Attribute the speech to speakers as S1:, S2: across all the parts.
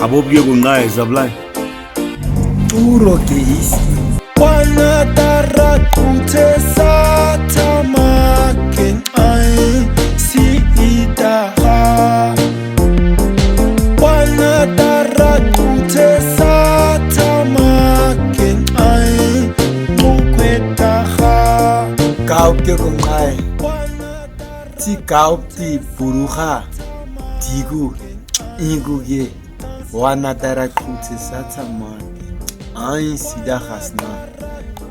S1: Kabobye kunqaye zablay.
S2: Uro ke isi. Wana tara kute satama ken ai si itaha. Wana tara kute satama ken ai mukwetaha. Kau ke kungai. Ti kau ti buruha. Digu igu ye. Wana tara kute satama. Ai sida khasna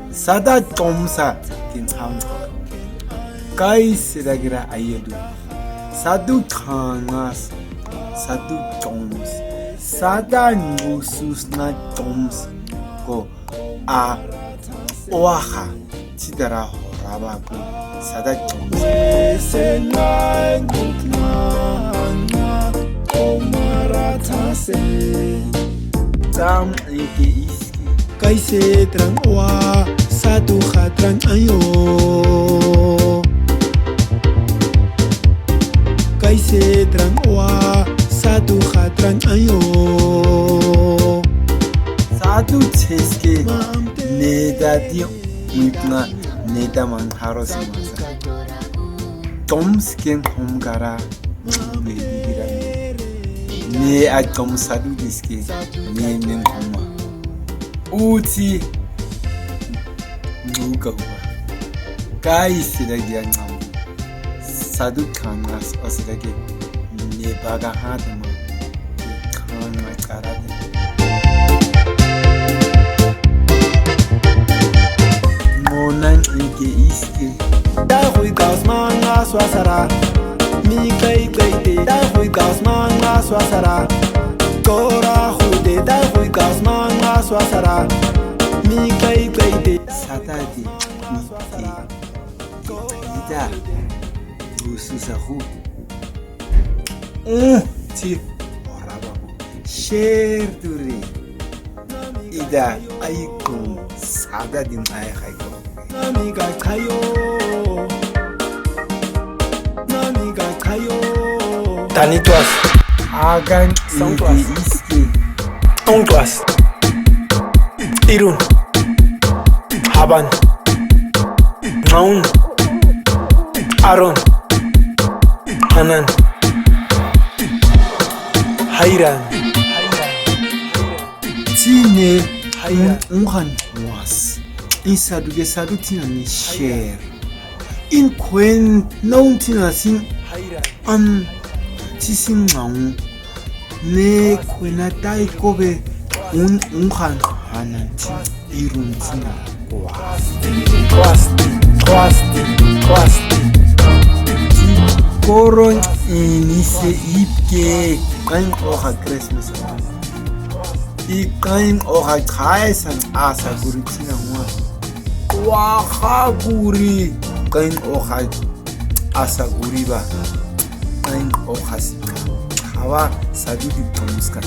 S2: sada tomsa kin tham kai sida gira ayedu sadu thangas sadu toms sada ngusus na toms ko a oaha tidara horaba ko sada toms senai gutna omarata se tam ike kaise trang wa satu khatran ayo kaise trang wa satu khatran ayo satu cheske neda di mitna neda man haros masa tom sken hom gara begira ne a tom sadu diske ne men homa uthi ngukawa kai silagi angam sadu khangas osilagi ne baga hadma khana karade monan ike iske da hui gasman aswasara mi kai te da hui gasman aswasara Kora hude da hui gasman aswasara mi kai de satadi ida ususahu ti orababu share duri ida aikun sadadin ay khaiko nami ga kayo tani tuas agan iski Ongtuas Irun Haban Naun Aron Hanan Hairan Tine Unhan was Insadu ge sadu tina ni share In Quen Naun tina sing Tising Naun Ne kwena tai kobe unhan hananti iruntina kwasti koron inise ipke kain oha Christmas I kain oha kaisan asa guritina mwa waha guri kain oha asa guriba kain oha sika hawa sadu di tomuska